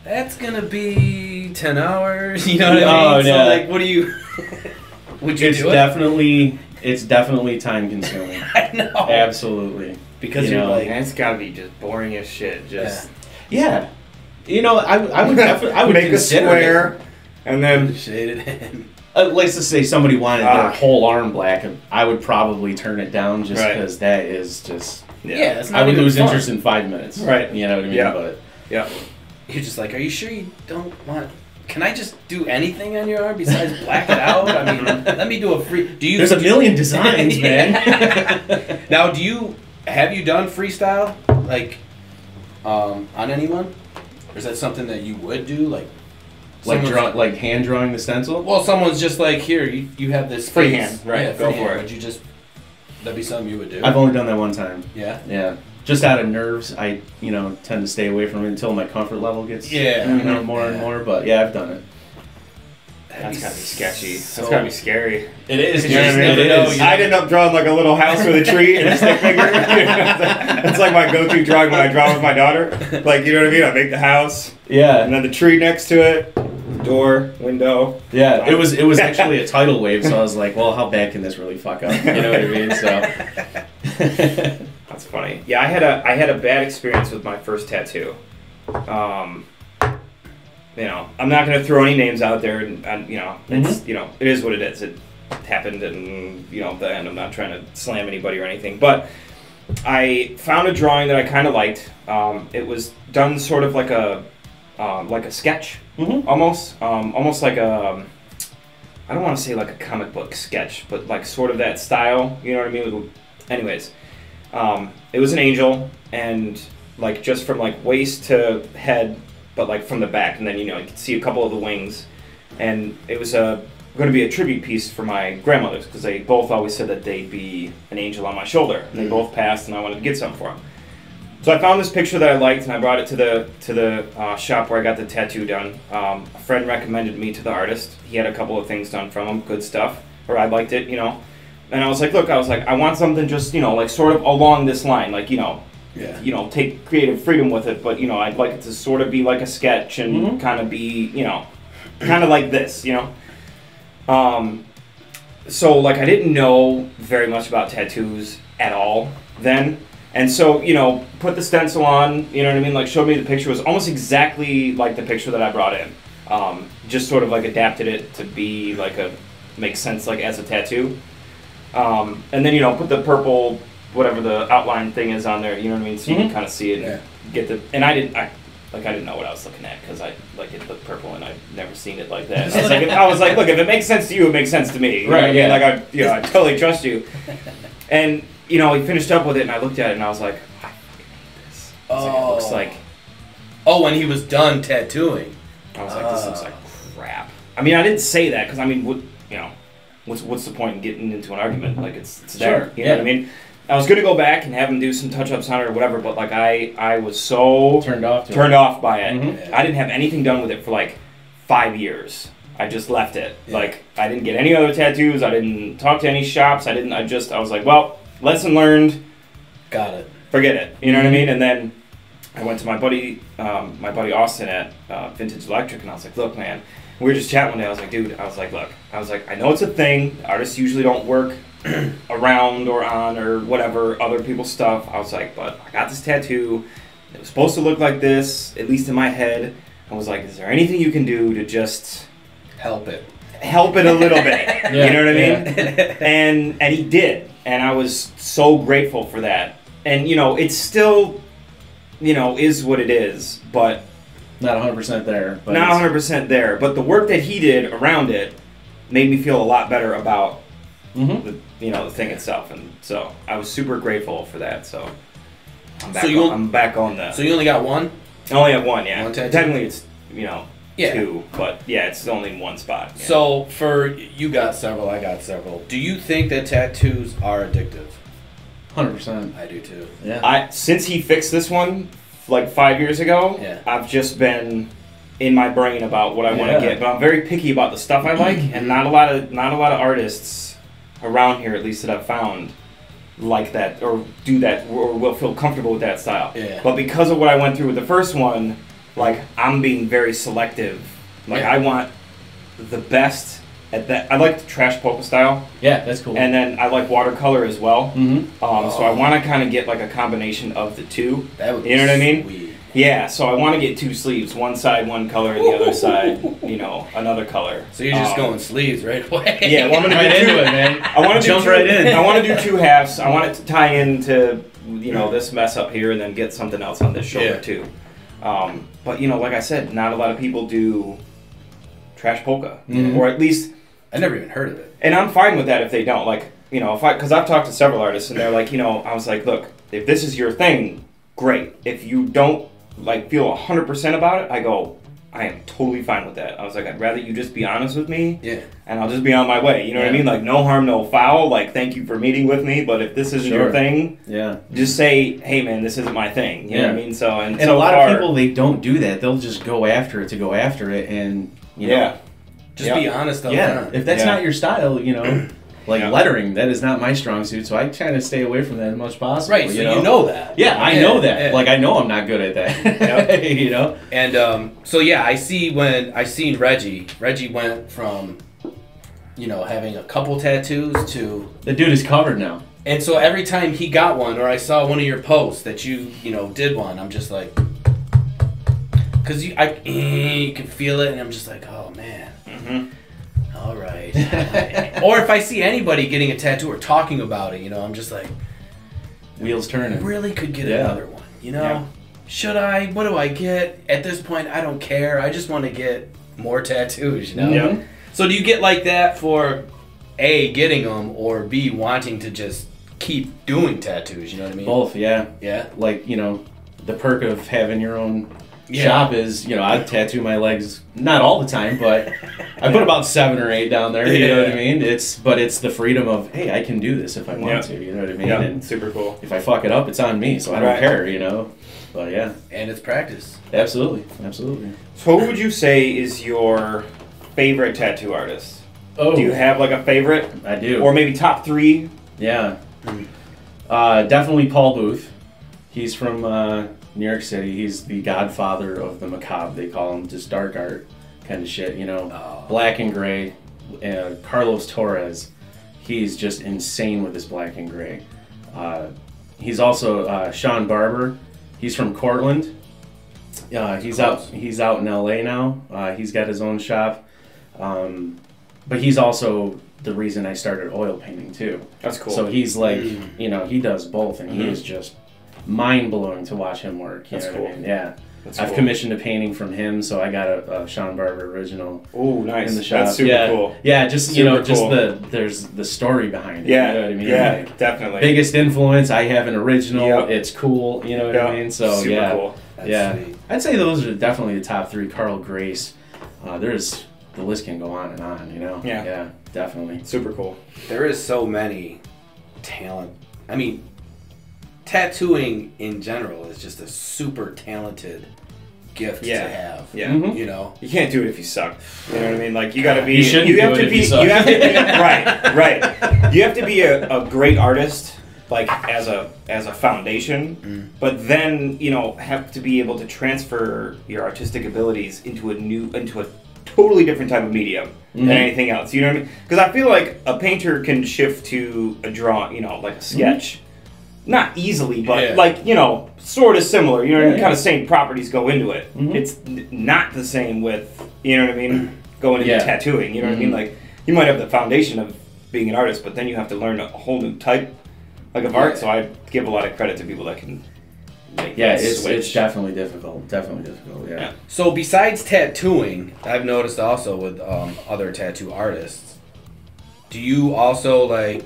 Speaker 1: that's gonna be 10 hours? You know what I mean? So like, what do you? Would you do it? It's definitely time consuming. I know.
Speaker 3: Absolutely.
Speaker 1: Because you're like,
Speaker 2: it's gotta be just boring as shit. Just
Speaker 3: I would definitely I would
Speaker 2: make a square and then
Speaker 1: shade it in.
Speaker 3: Let's just say somebody wanted their whole arm black, and I would probably turn it down just because that is just
Speaker 1: that's not
Speaker 3: I would lose
Speaker 1: fun.
Speaker 3: Interest in 5 minutes.
Speaker 2: Right.
Speaker 3: You know what I mean?
Speaker 2: Yeah.
Speaker 3: But
Speaker 1: you're just like, are you sure you don't want? Can I just do anything on your arm besides black it out? I mean, let me do a free.
Speaker 3: There's a million designs, man.
Speaker 1: Now, have you done freestyle like on anyone? Or is that something that you would do, like
Speaker 3: hand drawing the stencil?
Speaker 1: Well, someone's just like, here, you have this
Speaker 2: freehand, right?
Speaker 1: Yeah,
Speaker 2: go for it.
Speaker 1: Would you just? That'd be something you would do.
Speaker 3: I've only done that one time.
Speaker 1: Yeah.
Speaker 3: Yeah. Just out of nerves, I tend to stay away from it until my comfort level gets more and more. But yeah, I've done it.
Speaker 2: That's gotta be sketchy. That's gotta be scary.
Speaker 3: It is.
Speaker 2: You know what I mean? It is. I'd end up drawing like a little house with a tree and a stick figure. That's like my go-to drawing when I draw with my daughter. Like, you know what I mean? I make the house.
Speaker 3: Yeah.
Speaker 2: And then the tree next to it, door, window.
Speaker 3: Yeah. It was actually a tidal wave, so I was like, well, how bad can this really fuck up? You know what I mean? So.
Speaker 2: That's funny. Yeah, I had a bad experience with my first tattoo. I'm not going to throw any names out there, and it's it is what it is. It happened, and then I'm not trying to slam anybody or anything. But I found a drawing that I kind of liked. It was done sort of like a sketch, almost like a. I don't want to say like a comic book sketch, but like sort of that style. You know what I mean? Anyways, it was an angel, and like just from like waist to head. But like from the back, and then you could see a couple of the wings, and it was going to be a tribute piece for my grandmothers because they both always said that they'd be an angel on my shoulder, and they both passed, and I wanted to get something for them. So I found this picture that I liked, and I brought it to the shop where I got the tattoo done. A friend recommended me to the artist. He had a couple of things done from him, good stuff, or I liked it, And I was like, look, I want something just like sort of along this line, like take creative freedom with it, but I'd like it to sort of be like a sketch and kind of be kind of like this, so like I didn't know very much about tattoos at all then, and so put the stencil on, you know what I mean, like showed me the picture. It was almost exactly like the picture that I brought in, just sort of like adapted it to be like make sense like as a tattoo, and then put the purple whatever the outline thing is on there, you know what I mean, so you can kind of see it and get the. And I didn't know what I was looking at because it looked purple and I'd never seen it like that. I was like, look, if it makes sense to you, it makes sense to me.
Speaker 3: Right.
Speaker 2: Yeah. Like I totally trust you. And he finished up with it, and I looked at it, and I was like, I fucking hate this. It looks like.
Speaker 1: Oh, when he was done tattooing.
Speaker 2: I was like, this looks like crap. I mean, I didn't say that because what's the point in getting into an argument? Like it's there. You know what I mean? I was going to go back and have him do some touch-ups on it or whatever, but like I was so turned off by it. Mm-hmm. I didn't have anything done with it for like 5 years. I just left it. Yeah. Like I didn't get any other tattoos. I didn't talk to any shops. I was like, well, lesson learned.
Speaker 1: Got it.
Speaker 2: Forget it. You know what I mean? And then I went to my buddy Austin at Vintage Electric, and I was like, look, man. We were just chatting one day. I was like, dude. I know it's a thing. Artists usually don't work around or on or whatever other people's stuff. I was like, but I got this tattoo. It was supposed to look like this, at least in my head. I was like, is there anything you can do to just
Speaker 1: help it
Speaker 2: a little bit? You know what I mean? And he did, and I was so grateful for that. And it's still is what it is, but
Speaker 3: not 100% there. But
Speaker 2: not 100% there. But the work that he did around it made me feel a lot better about the thing itself, and so I was super grateful for that. So I'm back on that.
Speaker 1: So you only got one?
Speaker 2: I only have one, yeah.
Speaker 1: One tattoo?
Speaker 2: Technically, it's two, but yeah, it's only in one spot. Yeah.
Speaker 1: So for you got several, I got several. Do you think that tattoos are addictive?
Speaker 3: 100%.
Speaker 1: I do too.
Speaker 3: Yeah.
Speaker 2: Since he fixed this one like 5 years ago, I've just been in my brain about what I want to get, but I'm very picky about the stuff I like, and not a lot of artists around here, at least that I've found, like that or do that or will feel comfortable with that style.
Speaker 1: Yeah.
Speaker 2: But because of what I went through with the first one, like I'm being very selective. Like I want the best at that. I like the trash polka style.
Speaker 3: Yeah, that's cool.
Speaker 2: And then I like watercolor as well.
Speaker 3: Mm-hmm.
Speaker 2: So I want to kind of get like a combination of the two.
Speaker 1: That would be
Speaker 2: you know what I mean?
Speaker 1: Sweet.
Speaker 2: Yeah, so I want to get two sleeves. One side, one color, and the other side, another color.
Speaker 1: So you're just going sleeves right away.
Speaker 2: Yeah, well, I'm going to
Speaker 3: right into it, man.
Speaker 2: I want to
Speaker 3: jump right in.
Speaker 2: I want to do two halves. I want it to tie into, this mess up here, and then get something else on this shoulder too. But like I said, not a lot of people do trash polka, or at least
Speaker 1: I never even heard of it.
Speaker 2: And I'm fine with that if they don't. Like, because I've talked to several artists, and they're like, I was like, look, if this is your thing, great. If you don't feel 100% about it, I go, I am totally fine with that. I was like, I'd rather you just be honest with me, and I'll just be on my way. You know what I mean? Like, no harm, no foul. Like, thank you for meeting with me, but if this isn't your thing, just say, hey, man, this isn't my thing. You know what I mean? So and
Speaker 3: a lot of people, they don't do that. They'll just go after it to go after it, and
Speaker 1: just be honest.
Speaker 3: If that's not your style, lettering, that is not my strong suit, so I try to stay away from that as much as possible.
Speaker 1: Right, so you know that.
Speaker 3: Yeah, I know that. Yeah. Like, I know I'm not good at that.
Speaker 1: And I see when I seen Reggie went from, having a couple tattoos to...
Speaker 3: The dude is covered now.
Speaker 1: And so every time he got one, or I saw one of your posts that you did one, I'm just like... Because you can feel it, and I'm just like, oh, man. Mm-hmm. All right. Or if I see anybody getting a tattoo or talking about it, I'm just like...
Speaker 3: Wheels turning.
Speaker 1: Really could get another one, Should I? What do I get? At this point, I don't care. I just want to get more tattoos,
Speaker 2: Yeah.
Speaker 1: So do you get like that for A, getting them, or B, wanting to just keep doing tattoos, you know what I mean?
Speaker 3: Both, yeah.
Speaker 1: Yeah?
Speaker 3: Like, the perk of having your own... shop is, I tattoo my legs, not all the time, but I put about 7 or 8 down there, you know what I mean? It's the freedom of, hey, I can do this if I want to, you know what I mean?
Speaker 2: Yeah,
Speaker 3: and
Speaker 2: super cool.
Speaker 3: If I fuck it up, it's on me, so I don't care, But yeah.
Speaker 1: And it's practice.
Speaker 3: Absolutely.
Speaker 2: So who would you say is your favorite tattoo artist?
Speaker 3: Oh.
Speaker 2: Do you have like a favorite?
Speaker 3: I do.
Speaker 2: Or maybe top 3?
Speaker 3: Yeah. Definitely Paul Booth. He's from... New York City. He's the godfather of the macabre. They call him just dark art kind of shit, black and gray. Carlos Torres, he's just insane with his black and gray. He's also Sean Barber. He's from Cortland. He's out in LA now. He's got his own shop. But he's also the reason I started oil painting too.
Speaker 2: That's cool.
Speaker 3: So he's like, he does both, and he is just mind-blowing to watch him work.
Speaker 2: That's cool.
Speaker 3: What I mean? Yeah. I've
Speaker 2: cool.
Speaker 3: commissioned a painting from him, so I got a Sean Barber original.
Speaker 2: Oh, nice.
Speaker 3: In the shop.
Speaker 2: That's super cool.
Speaker 3: Yeah, just
Speaker 2: super
Speaker 3: just
Speaker 2: cool.
Speaker 3: there's the story behind it.
Speaker 2: Yeah,
Speaker 3: you know what I mean?
Speaker 2: yeah,
Speaker 3: like,
Speaker 2: definitely.
Speaker 3: Biggest influence. I have an original. It's cool. You know what I mean? So
Speaker 2: super cool.
Speaker 1: That's sweet.
Speaker 3: I'd say those are definitely the top 3. Carl Grace. The list can go on and on. Yeah, definitely.
Speaker 2: Super cool.
Speaker 1: There is so many talent. I mean, tattooing in general is just a super talented gift to have.
Speaker 2: Yeah.
Speaker 1: Mm-hmm.
Speaker 2: You can't do it if you suck. You know what I mean? Like, you gotta be...
Speaker 3: You have to be
Speaker 2: right. You have to be a great artist, like, as a foundation, but then, have to be able to transfer your artistic abilities into a totally different type of medium than anything else. You know what I mean? Because I feel like a painter can shift to a drawing, like a sketch. Not easily, but sort of similar. You know what I mean? Kind of same properties go into it. It's not the same with, you know what I mean, going into tattooing. You know what I mean? Like, you might have the foundation of being an artist, but then you have to learn a whole new type of art. So I give a lot of credit to people that can
Speaker 3: it's definitely difficult. Yeah.
Speaker 1: So besides tattooing, I've noticed also with other tattoo artists, do you also like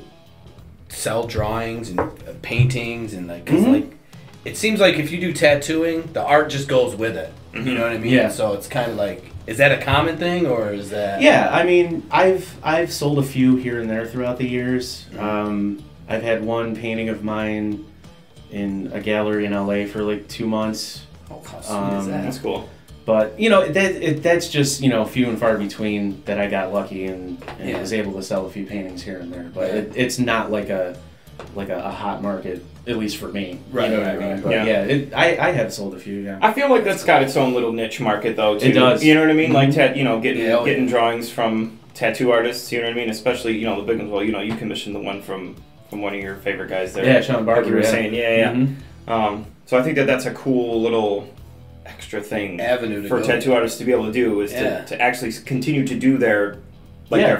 Speaker 1: sell drawings and paintings and like? 'Cause like, it seems like if you do tattooing, the art just goes with it. You know what I mean?
Speaker 3: Yeah.
Speaker 1: So it's kind of like, is that a common thing or is that?
Speaker 3: Yeah, I mean, I've sold a few here and there throughout the years. I've had one painting of mine in a gallery in LA for like 2 months.
Speaker 1: Oh, how sweet is that?
Speaker 2: That's cool.
Speaker 3: But that's just few and far between that I got lucky and was able to sell a few paintings here and there. But it's not like a hot market, at least for me.
Speaker 1: Right.
Speaker 3: You know what I mean? But I have sold a few. Yeah.
Speaker 2: I feel like that's got its own little niche market though too.
Speaker 3: It does.
Speaker 2: You know what I mean? Like getting drawings from tattoo artists. You know what I mean? Especially the big ones. Well, you commissioned the one from one of your favorite guys there.
Speaker 3: Yeah, Sean Barber.
Speaker 2: Like you were saying. So I think that's a cool little extra thing
Speaker 1: avenue
Speaker 2: for tattoo artists to be able to do is to actually continue to do their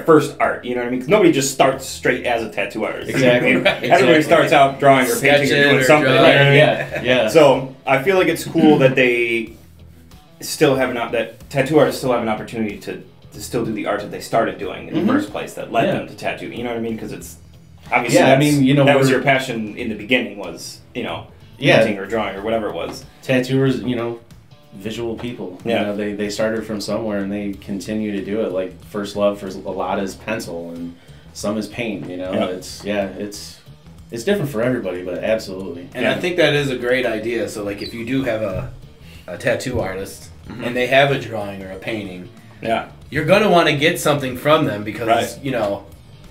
Speaker 2: first art. You know what I mean? Because nobody just starts straight as a tattoo artist.
Speaker 3: Exactly.
Speaker 2: Everybody starts out drawing or painting or doing something.
Speaker 1: Drawing.
Speaker 2: You know what I mean?
Speaker 3: Yeah.
Speaker 2: So I feel like it's cool that they still have that tattoo artists still have an opportunity to still do the art that they started doing in the first place that led them to tattoo. You know what I mean? Because it's obviously that was your passion in the beginning was painting or drawing or whatever it was.
Speaker 3: Tattooers, visual people. They started from somewhere and they continue to do it. Like first love for a lot is pencil and some is paint. It's different for everybody, but absolutely.
Speaker 1: And I think that is a great idea. So like if you do have a tattoo artist and they have a drawing or a painting, you're gonna want to get something from them because you know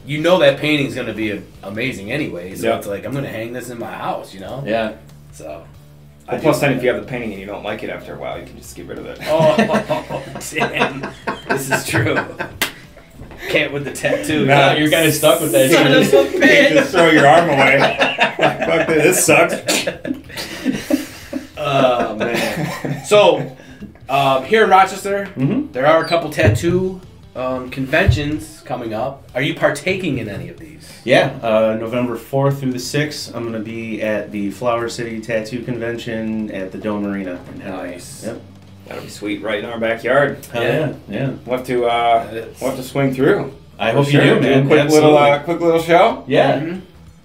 Speaker 1: that painting's gonna be amazing anyway. So it's like I'm gonna hang this in my house.
Speaker 3: Yeah.
Speaker 1: So.
Speaker 2: Well, plus then if you have the painting and you don't like it after a while, you can just get rid of it.
Speaker 1: Oh, damn. This is true. Can't with the tattoo.
Speaker 3: No, you're kind of stuck with that.
Speaker 1: Son of a bitch.
Speaker 2: Just throw your arm away. Fuck this sucks.
Speaker 1: Oh, man. So, here in Rochester, there are a couple tattoo conventions coming up. Are you partaking in any of these?
Speaker 3: Yeah, November 4th through the 6th, I'm going to be at the Flower City Tattoo Convention at the Dome Arena in Henry.
Speaker 1: Nice.
Speaker 3: Yep.
Speaker 2: That'll be sweet, right in our backyard.
Speaker 3: Hell yeah.
Speaker 2: We'll have to swing through.
Speaker 3: I hope you do, man.
Speaker 2: Do a quick little show.
Speaker 3: Yeah.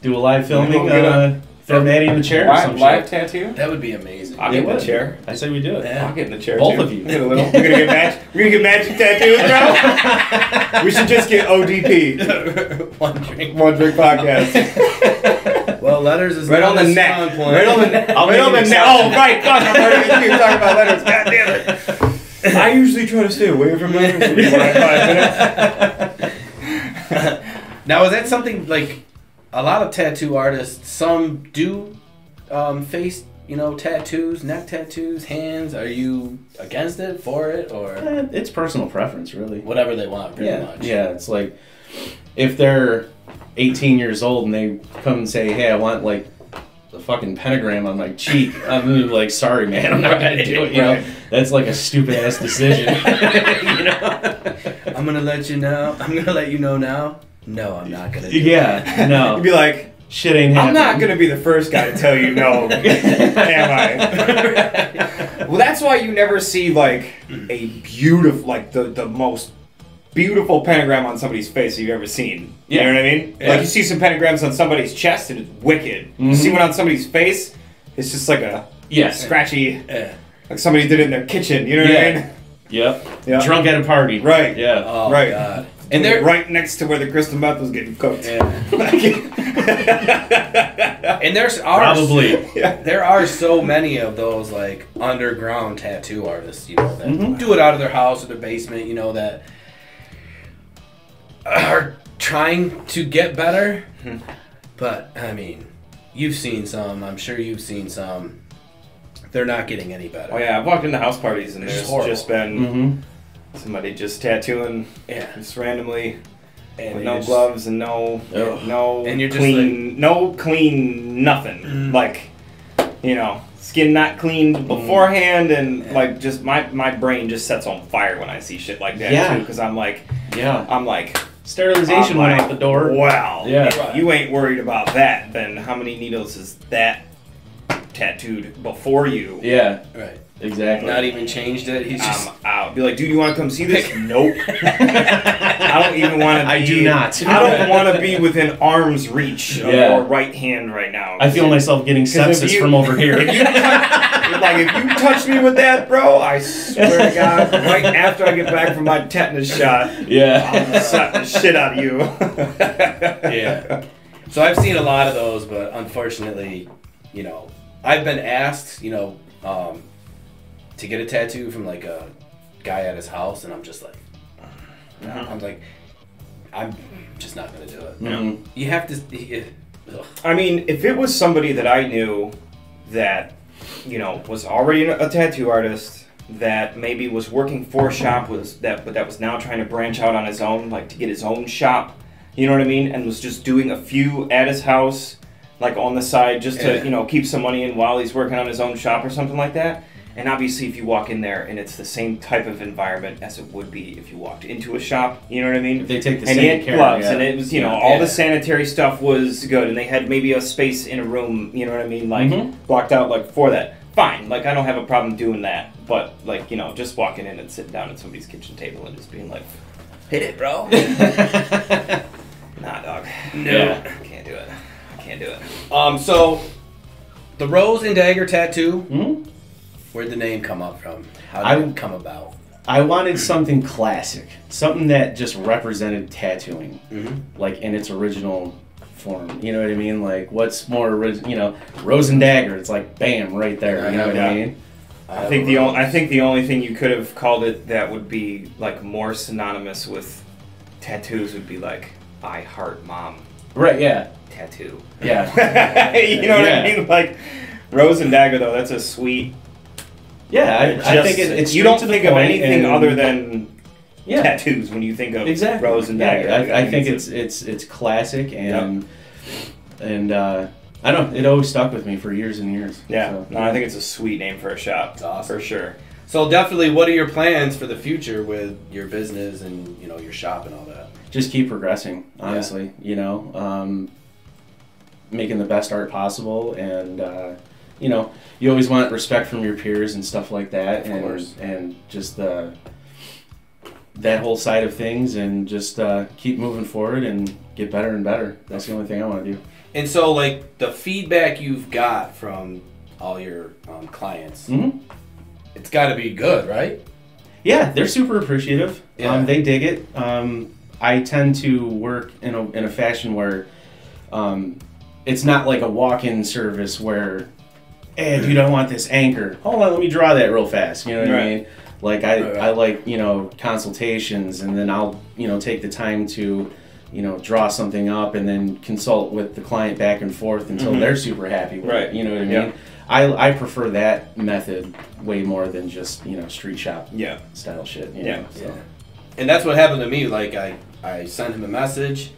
Speaker 3: Do a live filming. Throw Maddie in the chair or some
Speaker 2: live
Speaker 3: shit.
Speaker 2: tattoo?
Speaker 1: That would be amazing.
Speaker 2: I'll get in the chair.
Speaker 3: I say we do it.
Speaker 2: Yeah. I'll get in the chair.
Speaker 3: Both
Speaker 2: too.
Speaker 3: of you.
Speaker 2: We're gonna get magic tattoos, bro. We should just get ODP. One drink podcast.
Speaker 1: Well, letters is
Speaker 2: right on the neck. Right on the neck. Right on the neck. Oh, right. God, I'm already here talking about letters. God damn it. I usually try to stay away from letters for 5 minutes.
Speaker 1: Now, is that something like a lot of tattoo artists? Some do face, tattoos, neck tattoos, hands. Are you against it, for it, or
Speaker 3: it's personal preference, really?
Speaker 1: Whatever they want, pretty much.
Speaker 3: Yeah, it's like if they're 18 years old and they come and say, "Hey, I want like the fucking pentagram on my cheek," I'm gonna be like, "Sorry, man, I'm not gonna do it." That's like a stupid ass decision.
Speaker 1: I'm gonna let you know. I'm gonna let you know now. No, I'm not gonna do it.
Speaker 3: Yeah, no.
Speaker 2: You'd be like,
Speaker 3: shit ain't happening.
Speaker 2: I'm not gonna be the first guy to tell you no, am I? Well, that's why you never see like a beautiful, like the most beautiful pentagram on somebody's face you've ever seen. You know what I mean? Yeah. Like you see some pentagrams on somebody's chest and it's wicked. You see one on somebody's face, it's just like a scratchy, like somebody did it in their kitchen. You know what I mean?
Speaker 3: Yep. Drunk at a party.
Speaker 2: Right.
Speaker 3: Yeah.
Speaker 1: Oh,
Speaker 2: right.
Speaker 1: God.
Speaker 2: And they're right next to where the crystal meth was getting cooked.
Speaker 1: Yeah. And there are so many of those like underground tattoo artists, that do it out of their house or their basement, that are trying to get better. But I mean, you've seen some. I'm sure you've seen some. They're not getting any better.
Speaker 2: Oh yeah, I've walked into house parties and there's just been somebody just tattooing, just randomly, and with no gloves and no
Speaker 1: and you're
Speaker 2: clean,
Speaker 1: just
Speaker 2: no clean nothing. Like, skin not cleaned beforehand, and like just my brain just sets on fire when I see shit like that too. Because I'm like,
Speaker 3: sterilization went out the door.
Speaker 2: Wow. Yeah. If you ain't worried about that, then how many needles is that tattooed before you.
Speaker 3: Yeah.
Speaker 1: Right.
Speaker 3: Exactly.
Speaker 1: Not even changed it. He's just
Speaker 2: out. Be like, dude, you want to come see this? Nope. I don't even want to.
Speaker 3: I do not.
Speaker 2: I don't want to be within arm's reach of your right hand right now.
Speaker 3: I feel myself getting sepsis from over here.
Speaker 2: If you touch me with that, bro, I swear to God, right after I get back from my tetanus shot, I'll slap the shit out of you.
Speaker 1: Yeah. So I've seen a lot of those, but unfortunately, you know, I've been asked, you know, to get a tattoo from like a guy at his house, and I'm just like, I'm just not gonna do it.
Speaker 3: Mm-hmm.
Speaker 1: You have to.
Speaker 2: I mean, if it was somebody that I knew that, you know, was already a tattoo artist, that maybe was working for a shop, but that was now trying to branch out on his own, like to get his own shop, you know what I mean, and was just doing a few at his house, like on the side, just to, you know, keep some money in while he's working on his own shop or something like that. And obviously, if you walk in there and it's the same type of environment as it would be if you walked into a shop, you know what I mean?
Speaker 3: If they take the
Speaker 2: same
Speaker 3: same care,
Speaker 2: gloves, and it was, you know, all the sanitary stuff was good, and they had maybe a space in a room, you know what I mean, like blocked out like for that. Fine, like I don't have a problem doing that, but like, you know, just walking in and sitting down at somebody's kitchen table and just being like, hit it, bro. Nah, dog.
Speaker 1: No,
Speaker 2: can't do it. I can't do it.
Speaker 1: So the Rose and Dagger tattoo. Where'd the name come up from? How did it come about?
Speaker 3: I wanted something classic, something that just represented tattooing, like in its original form. You know what I mean? Like, what's more original? You know, Rose and Dagger. It's like bam, right there. You know what I mean?
Speaker 2: I think the only thing you could have called it that would be like more synonymous with tattoos would be like I Heart Mom.
Speaker 3: Right. Yeah.
Speaker 2: Tattoo.
Speaker 3: Yeah.
Speaker 2: You know what I mean? Like Rose and Dagger, though. That's a sweet.
Speaker 3: Yeah, I think it's
Speaker 2: you don't think of anything other than
Speaker 3: yeah.
Speaker 2: tattoos when you think of
Speaker 3: exactly.
Speaker 2: Rose and Dagger.
Speaker 3: Yeah, I think it's classic and I don't know, it always stuck with me for years and years.
Speaker 2: Yeah,
Speaker 3: so,
Speaker 2: no, I think it's a sweet name for a shop.
Speaker 1: It's awesome.
Speaker 2: For sure.
Speaker 1: So definitely, what are your plans for the future with your business and, you know, your shop and all that?
Speaker 3: Just keep progressing, honestly. You know, making the best art possible, and you know, you always want respect from your peers and stuff like that, and just that whole side of things, and just keep moving forward and get better and better. That's the only thing I want to do.
Speaker 1: And so, like, the feedback you've got from all your clients, it's got to be good, right?
Speaker 3: Yeah, they're super appreciative.
Speaker 1: Yeah.
Speaker 3: They dig it. I tend to work in a fashion where it's not like a walk-in service where, hey, dude, I want this anchor. Hold on, let me draw that real fast. You know what I mean? Like, I like, you know, consultations, and then I'll, you know, take the time to, you know, draw something up and then consult with the client back and forth until they're super happy with it. You know what I mean?
Speaker 2: Yeah.
Speaker 3: I prefer that method way more than just, you know, street shop style shit. You know, so.
Speaker 1: Yeah. And that's what happened to me. Like, I sent him a message.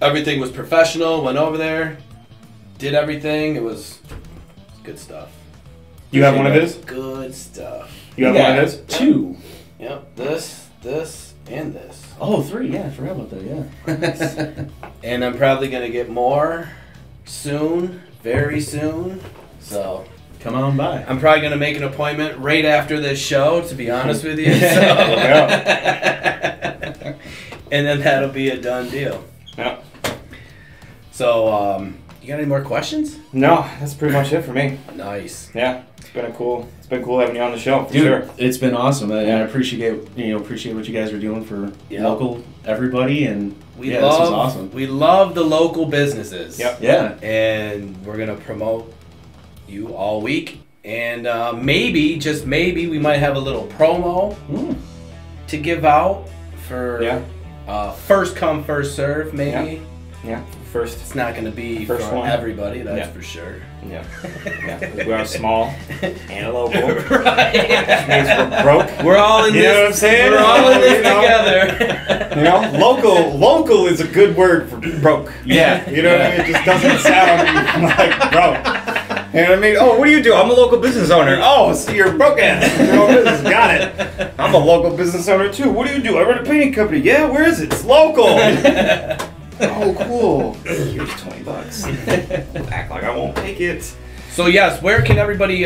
Speaker 1: Everything was professional. Went over there, did everything. It was good stuff.
Speaker 2: You have one of his?
Speaker 1: Good stuff.
Speaker 2: You have one of his?
Speaker 3: Two.
Speaker 1: Yep. This, and this.
Speaker 3: Oh, 3. Yeah, I forgot about that. Yeah.
Speaker 1: And I'm probably gonna get more soon, very soon. So
Speaker 3: come on by.
Speaker 1: I'm probably gonna make an appointment right after this show, to be honest with you. So. And then that'll be a done deal.
Speaker 2: Yeah.
Speaker 1: So, you got any more questions?
Speaker 2: No, that's pretty much it for me.
Speaker 1: Nice.
Speaker 2: Yeah, it's been cool having you on the show. For
Speaker 3: Dude,
Speaker 2: sure.
Speaker 3: It's been awesome. I appreciate what you guys are doing for local everybody, and this was awesome.
Speaker 1: We love the local businesses.
Speaker 2: Yep.
Speaker 3: Yeah.
Speaker 1: And we're gonna promote you all week, and maybe, just maybe, we might have a little promo to give out for first come, first serve, maybe.
Speaker 2: Yeah. First.
Speaker 1: It's not going to be
Speaker 2: first
Speaker 1: for
Speaker 2: one.
Speaker 1: Everybody, that's for sure.
Speaker 2: Yeah. Yeah. We are small and local.
Speaker 1: Right.
Speaker 2: Which means we're broke.
Speaker 1: We're all in this.
Speaker 2: You know what I'm saying?
Speaker 1: We're all in this together.
Speaker 2: You know, local is a good word for broke.
Speaker 3: Yeah.
Speaker 2: You know what I mean? It just doesn't sound like broke. You know what I mean? Oh, what do you do? I'm a local business owner. Oh, so you're broke ass. Your own business. Got it. I'm a local business owner too. What do you do? I run a painting company. Yeah, where is it? It's local. Oh, cool. Here's $20. Act like I won't take it.
Speaker 1: So yes, where can everybody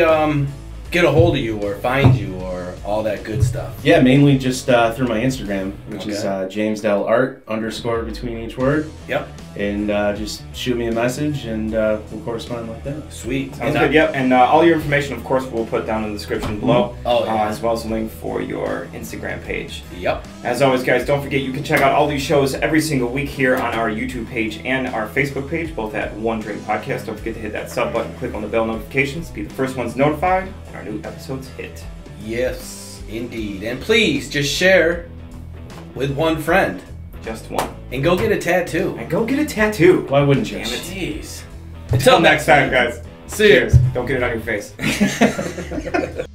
Speaker 1: get a hold of you or find you or all that good stuff?
Speaker 3: Yeah, mainly just through my Instagram, which is James Dell Art _ between each word.
Speaker 1: Yep.
Speaker 3: And just shoot me a message and we'll correspond like that.
Speaker 1: Sweet.
Speaker 2: Sounds good. Yep. And all your information, of course, we'll put down in the description below.
Speaker 1: Oh, yeah.
Speaker 2: As well as a link for your Instagram page.
Speaker 1: Yep.
Speaker 2: As always, guys, don't forget you can check out all these shows every single week here on our YouTube page and our Facebook page, both at One Drink Podcast. Don't forget to hit that sub button, click on the bell notifications, be the first ones notified when our new episodes hit.
Speaker 1: Yes, indeed. And please just share with one friend.
Speaker 2: Just one.
Speaker 1: And go get a tattoo.
Speaker 2: And go get a tattoo.
Speaker 3: Why wouldn't you?
Speaker 2: Damn it.
Speaker 1: Jeez.
Speaker 2: Until next time, guys.
Speaker 1: See you.
Speaker 2: Don't get it on your face.